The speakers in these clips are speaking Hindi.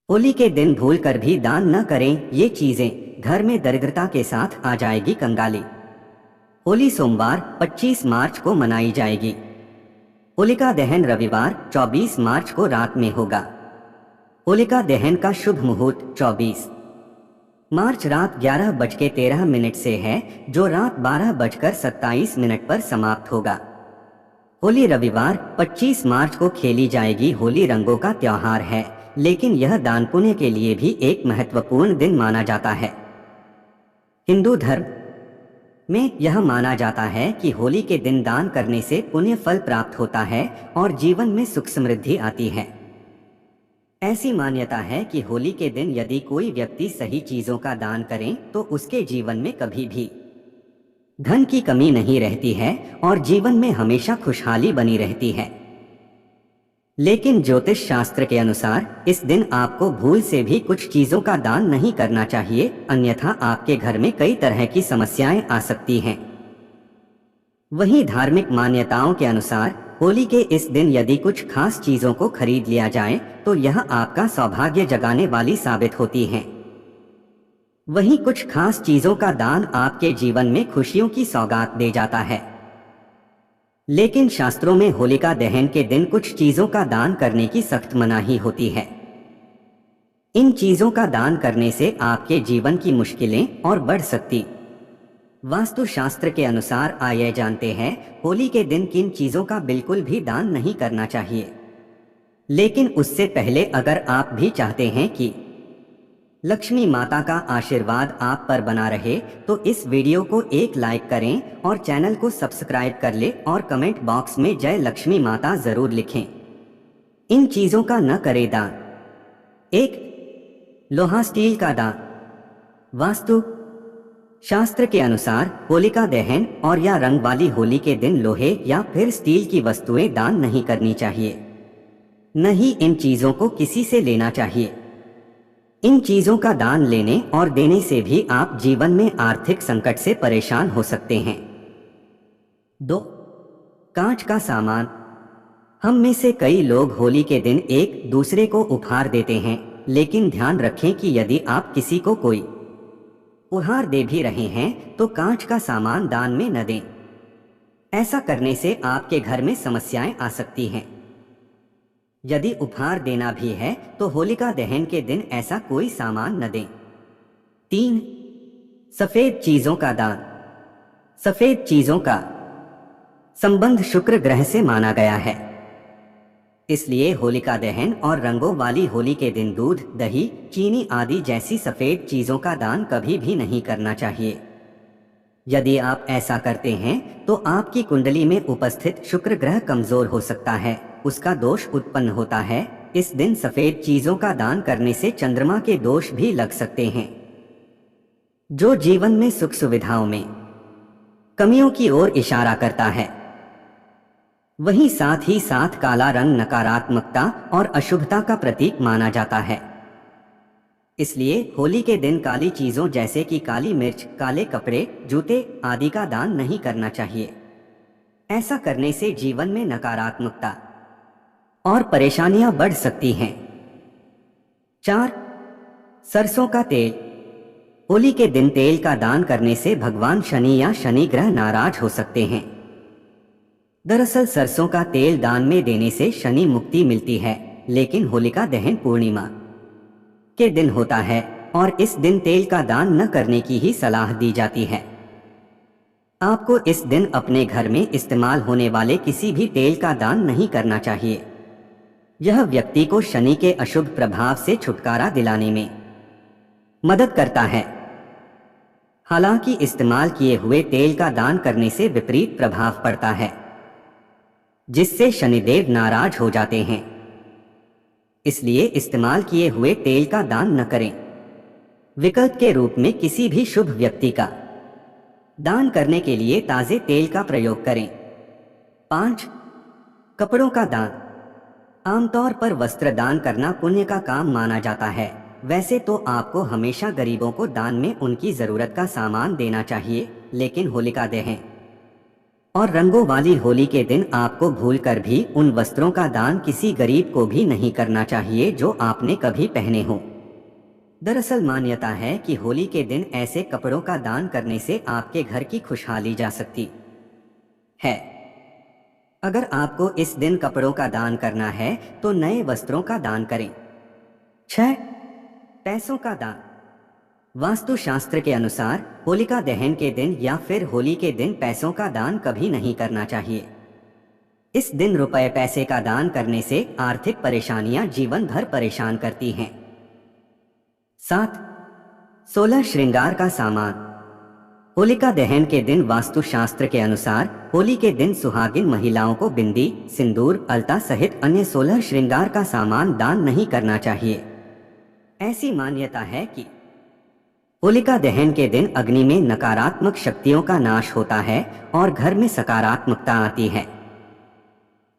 होली के दिन भूल कर भी दान न करें ये चीजें, घर में दरिद्रता के साथ आ जाएगी कंगाली। होली सोमवार 25 मार्च को मनाई जाएगी। होलिका दहन रविवार 24 मार्च को रात में होगा। होलिका दहन का शुभ मुहूर्त 24 मार्च रात 11:13 से है, जो रात 12:27 पर समाप्त होगा। होली रविवार 25 मार्च को खेली जाएगी। होली रंगों का त्योहार है, लेकिन यह दान पुण्य के लिए भी एक महत्वपूर्ण दिन माना जाता है। हिंदू धर्म में यह माना जाता है कि होली के दिन दान करने से पुण्य फल प्राप्त होता है और जीवन में सुख समृद्धि आती है। ऐसी मान्यता है कि होली के दिन यदि कोई व्यक्ति सही चीजों का दान करे तो उसके जीवन में कभी भी धन की कमी नहीं रहती है और जीवन में हमेशा खुशहाली बनी रहती है। लेकिन ज्योतिष शास्त्र के अनुसार इस दिन आपको भूल से भी कुछ चीजों का दान नहीं करना चाहिए, अन्यथा आपके घर में कई तरह की समस्याएं आ सकती हैं। वहीं धार्मिक मान्यताओं के अनुसार होली के इस दिन यदि कुछ खास चीजों को खरीद लिया जाए तो यह आपका सौभाग्य जगाने वाली साबित होती हैं। वहीं कुछ खास चीजों का दान आपके जीवन में खुशियों की सौगात दे जाता है। लेकिन शास्त्रों में होलिका दहन के दिन कुछ चीजों का दान करने की सख्त मनाही होती है। इन चीजों का दान करने से आपके जीवन की मुश्किलें और बढ़ सकती। वास्तु शास्त्र के अनुसार आइए जानते हैं होली के दिन किन चीजों का बिल्कुल भी दान नहीं करना चाहिए। लेकिन उससे पहले अगर आप भी चाहते हैं कि लक्ष्मी माता का आशीर्वाद आप पर बना रहे तो इस वीडियो को एक लाइक करें और चैनल को सब्सक्राइब कर ले और कमेंट बॉक्स में जय लक्ष्मी माता जरूर लिखें। इन चीजों का न करें दान। 1. लोहा स्टील का दान। वास्तु शास्त्र के अनुसार होलिका दहन और या रंग वाली होली के दिन लोहे या फिर स्टील की वस्तुएं दान नहीं करनी चाहिए। न ही इन चीजों को किसी से लेना चाहिए। इन चीजों का दान लेने और देने से भी आप जीवन में आर्थिक संकट से परेशान हो सकते हैं। 2. कांच का सामान। हम में से कई लोग होली के दिन एक दूसरे को उपहार देते हैं, लेकिन ध्यान रखें कि यदि आप किसी को कोई उपहार दे भी रहे हैं तो कांच का सामान दान में न दें। ऐसा करने से आपके घर में समस्याएं आ सकती हैं। यदि उपहार देना भी है तो होलिका दहन के दिन ऐसा कोई सामान न दें। 3. सफेद चीजों का दान। सफेद चीजों का संबंध शुक्र ग्रह से माना गया है, इसलिए होलिका दहन और रंगों वाली होली के दिन दूध, दही, चीनी आदि जैसी सफेद चीजों का दान कभी भी नहीं करना चाहिए। यदि आप ऐसा करते हैं तो आपकी कुंडली में उपस्थित शुक्र ग्रह कमजोर हो सकता है, उसका दोष उत्पन्न होता है। इस दिन सफेद चीजों का दान करने से चंद्रमा के दोष भी लग सकते हैं, जो जीवन में सुख सुविधाओं में कमियों की ओर इशारा करता है। वहीं साथ ही साथ काला रंग नकारात्मकता और अशुभता का प्रतीक माना जाता है, इसलिए होली के दिन काली चीजों जैसे कि काली मिर्च, काले कपड़े, जूते आदि का दान नहीं करना चाहिए। ऐसा करने से जीवन में नकारात्मकता और परेशानियां बढ़ सकती हैं। 4. सरसों का तेल। होली के दिन तेल का दान करने से भगवान शनि या शनि ग्रह नाराज हो सकते हैं। दरअसल सरसों का तेल दान में देने से शनि मुक्ति मिलती है, लेकिन होलिका दहन पूर्णिमा के दिन होता है और इस दिन तेल का दान न करने की ही सलाह दी जाती है। आपको इस दिन अपने घर में इस्तेमाल होने वाले किसी भी तेल का दान नहीं करना चाहिए। यह व्यक्ति को शनि के अशुभ प्रभाव से छुटकारा दिलाने में मदद करता है। हालांकि इस्तेमाल किए हुए तेल का दान करने से विपरीत प्रभाव पड़ता है, जिससे शनिदेव नाराज हो जाते हैं, इसलिए इस्तेमाल किए हुए तेल का दान न करें। विकल्प के रूप में किसी भी शुभ व्यक्ति का दान करने के लिए ताजे तेल का प्रयोग करें। 5. कपड़ों का दान। आमतौर पर वस्त्र दान करना पुण्य का काम माना जाता है। वैसे तो आपको हमेशा गरीबों को दान में उनकी जरूरत का सामान देना चाहिए, लेकिन होलिका दहन और रंगों वाली होली के दिन आपको भूलकर भी उन वस्त्रों का दान किसी गरीब को भी नहीं करना चाहिए जो आपने कभी पहने हो। दरअसल मान्यता है कि होली के दिन ऐसे कपड़ों का दान करने से आपके घर की खुशहाली जा सकती है। अगर आपको इस दिन कपड़ों का दान करना है तो नए वस्त्रों का दान करें। 6. पैसों का दान। वास्तु शास्त्र के अनुसार होलिका दहन के दिन या फिर होली के दिन पैसों का दान कभी नहीं करना चाहिए। इस दिन रुपए पैसे का दान करने से आर्थिक परेशानियां जीवन भर परेशान करती हैं। 7. 16 श्रृंगार का सामान। होलिका दहन के दिन वास्तु शास्त्र के अनुसार होली के दिन सुहागिन महिलाओं को बिंदी, सिंदूर, अलता सहित अन्य 16 श्रृंगार का सामान दान नहीं करना चाहिए। ऐसी मान्यता है कि होलिका दहन के दिन अग्नि में नकारात्मक शक्तियों का नाश होता है और घर में सकारात्मकता आती है।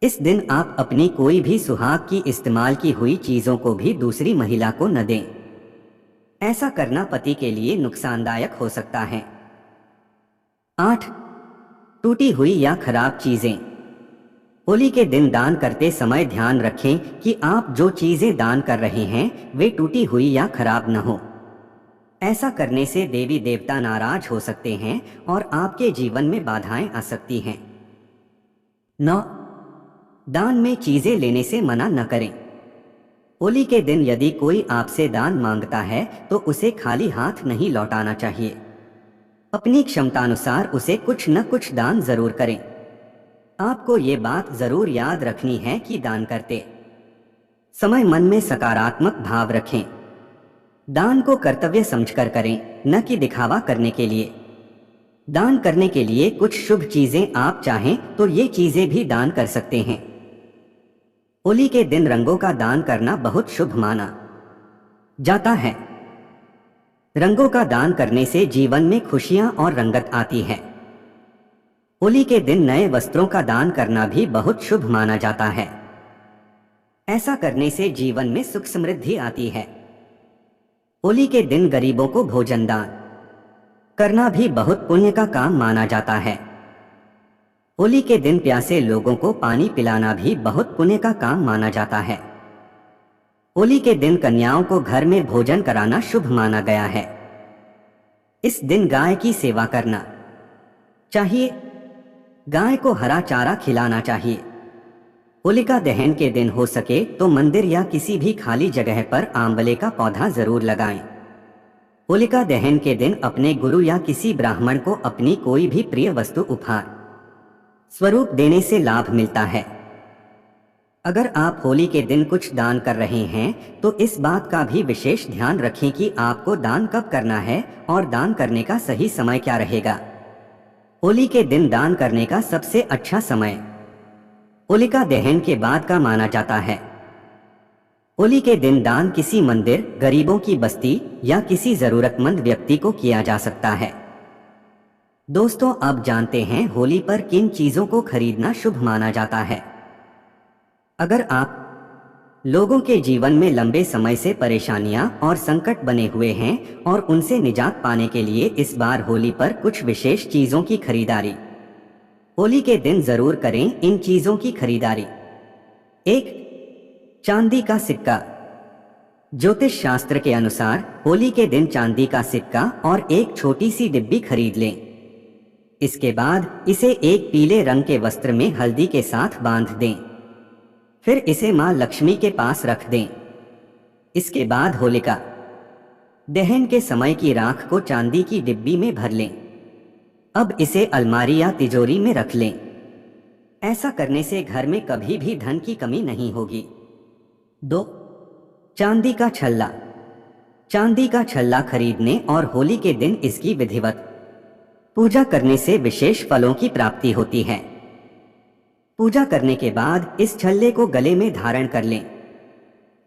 इस दिन आप अपनी कोई भी सुहाग की इस्तेमाल की हुई चीजों को भी दूसरी महिला को न दें। ऐसा करना पति के लिए नुकसानदायक हो सकता है। 8. टूटी हुई या खराब चीजें। होली के दिन दान करते समय ध्यान रखें कि आप जो चीजें दान कर रहे हैं वे टूटी हुई या खराब न हो। ऐसा करने से देवी देवता नाराज हो सकते हैं और आपके जीवन में बाधाएं आ सकती हैं। 9. दान में चीजें लेने से मना न करें। होली के दिन यदि कोई आपसे दान मांगता है तो उसे खाली हाथ नहीं लौटाना चाहिए। अपनी क्षमतानुसार उसे कुछ न कुछ दान जरूर करें। आपको ये बात जरूर याद रखनी है कि दान करते समय मन में सकारात्मक भाव रखें। दान को कर्तव्य समझकर करें, न कि दिखावा करने के लिए। दान करने के लिए कुछ शुभ चीजें आप चाहें तो ये चीजें भी दान कर सकते हैं। होली के दिन रंगों का दान करना बहुत शुभ माना जाता है। रंगों का दान करने से जीवन में खुशियां और रंगत आती है। होली के दिन नए वस्त्रों का दान करना भी बहुत शुभ माना जाता है। ऐसा करने से जीवन में सुख समृद्धि आती है। होली के दिन गरीबों को भोजन दान करना भी बहुत पुण्य का काम माना जाता है। होली के दिन प्यासे लोगों को पानी पिलाना भी बहुत पुण्य का काम माना जाता है। होली के दिन कन्याओं को घर में भोजन कराना शुभ माना गया है। इस दिन गाय की सेवा करना चाहिए। गाय को हरा चारा खिलाना चाहिए। होलिका दहन के दिन हो सके तो मंदिर या किसी भी खाली जगह पर आंवले का पौधा जरूर लगाएं। होलिका दहन के दिन अपने गुरु या किसी ब्राह्मण को अपनी कोई भी प्रिय वस्तु उपहार स्वरूप देने से लाभ मिलता है। अगर आप होली के दिन कुछ दान कर रहे हैं तो इस बात का भी विशेष ध्यान रखें कि आपको दान कब करना है और दान करने का सही समय क्या रहेगा। होली के दिन दान करने का सबसे अच्छा समय होलिका दहन के बाद का माना जाता है। होली के दिन दान किसी मंदिर, गरीबों की बस्ती या किसी जरूरतमंद व्यक्ति को किया जा सकता है। दोस्तों, अब जानते हैं होली पर किन चीजों को खरीदना शुभ माना जाता है। अगर आप लोगों के जीवन में लंबे समय से परेशानियां और संकट बने हुए हैं और उनसे निजात पाने के लिए इस बार होली पर कुछ विशेष चीजों की खरीदारी होली के दिन जरूर करें। इन चीजों की खरीदारी: 1. चांदी का सिक्का। ज्योतिष शास्त्र के अनुसार होली के दिन चांदी का सिक्का और एक छोटी सी डिब्बी खरीद लें। इसके बाद इसे एक पीले रंग के वस्त्र में हल्दी के साथ बांध दें। फिर इसे मां लक्ष्मी के पास रख दें। इसके बाद होलिका दहन के समय की राख को चांदी की डिब्बी में भर लें। अब इसे अलमारी या तिजोरी में रख लें। ऐसा करने से घर में कभी भी धन की कमी नहीं होगी। 2. चांदी का छल्ला। चांदी का छल्ला खरीदने और होली के दिन इसकी विधिवत पूजा करने से विशेष फलों की प्राप्ति होती है। पूजा करने के बाद इस छल्ले को गले में धारण कर लें।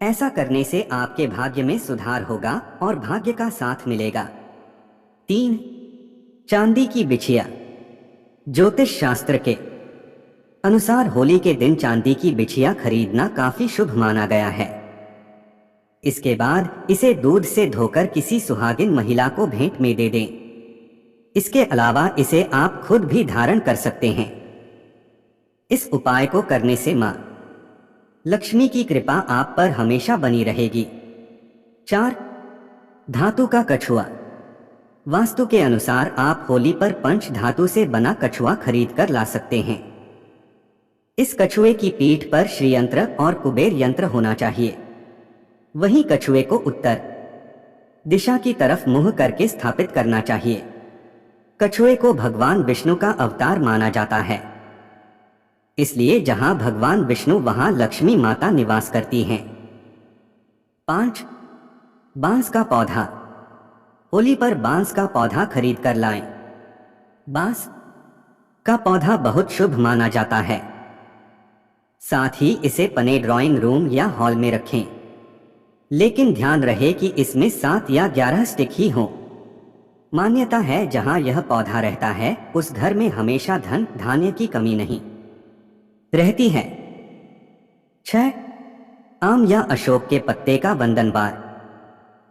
ऐसा करने से आपके भाग्य में सुधार होगा और भाग्य का साथ मिलेगा। 3. चांदी की बिछिया। ज्योतिष शास्त्र के अनुसार होली के दिन चांदी की बिछिया खरीदना काफी शुभ माना गया है। इसके बाद इसे दूध से धोकर किसी सुहागिन महिला को भेंट में दे दें। इसके अलावा इसे आप खुद भी धारण कर सकते हैं। इस उपाय को करने से माँ लक्ष्मी की कृपा आप पर हमेशा बनी रहेगी। 4. धातु का कछुआ। वास्तु के अनुसार आप होली पर पंच धातु से बना कछुआ खरीद कर ला सकते हैं। इस कछुए की पीठ पर श्री यंत्र और कुबेर यंत्र होना चाहिए। वहीं कछुए को उत्तर दिशा की तरफ मुंह करके स्थापित करना चाहिए। कछुए को भगवान विष्णु का अवतार माना जाता है, इसलिए जहां भगवान विष्णु वहां लक्ष्मी माता निवास करती हैं। 5. बांस का पौधा। होली पर बांस का पौधा खरीद कर लाएं। बांस का पौधा बहुत शुभ माना जाता है, साथ ही इसे अपने ड्राइंग रूम या हॉल में रखें, लेकिन ध्यान रहे कि इसमें 7 या 11 स्टिक ही हों। मान्यता है जहां यह पौधा रहता है उस घर में हमेशा धन धान्य की कमी नहीं रहती है। 6. आम या अशोक के पत्ते का वंदनवार।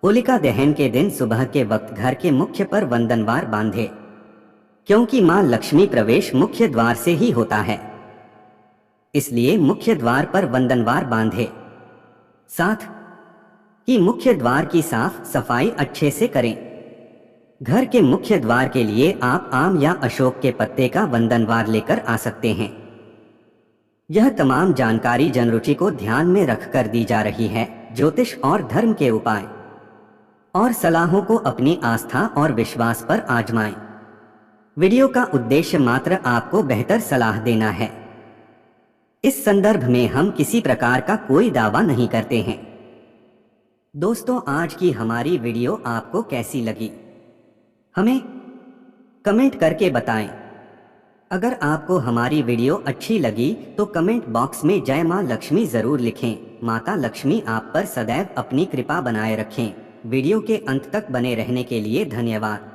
होलिका दहन के दिन सुबह के वक्त घर के मुख्य पर वंदनवार बांधे, क्योंकि मां लक्ष्मी प्रवेश मुख्य द्वार से ही होता है, इसलिए मुख्य द्वार पर वंदनवार बांधे। 7. कि मुख्य द्वार की साफ सफाई अच्छे से करें। घर के मुख्य द्वार के लिए आप आम या अशोक के पत्ते का वंदनवार लेकर आ सकते हैं। यह तमाम जानकारी जनरुचि को ध्यान में रखकर दी जा रही है। ज्योतिष और धर्म के उपाय और सलाहों को अपनी आस्था और विश्वास पर आजमाएं। वीडियो का उद्देश्य मात्र आपको बेहतर सलाह देना है। इस संदर्भ में हम किसी प्रकार का कोई दावा नहीं करते हैं। दोस्तों, आज की हमारी वीडियो आपको कैसी लगी हमें कमेंट करके बताएं। अगर आपको हमारी वीडियो अच्छी लगी तो कमेंट बॉक्स में जय मां लक्ष्मी जरूर लिखें। माता लक्ष्मी आप पर सदैव अपनी कृपा बनाए रखें। वीडियो के अंत तक बने रहने के लिए धन्यवाद।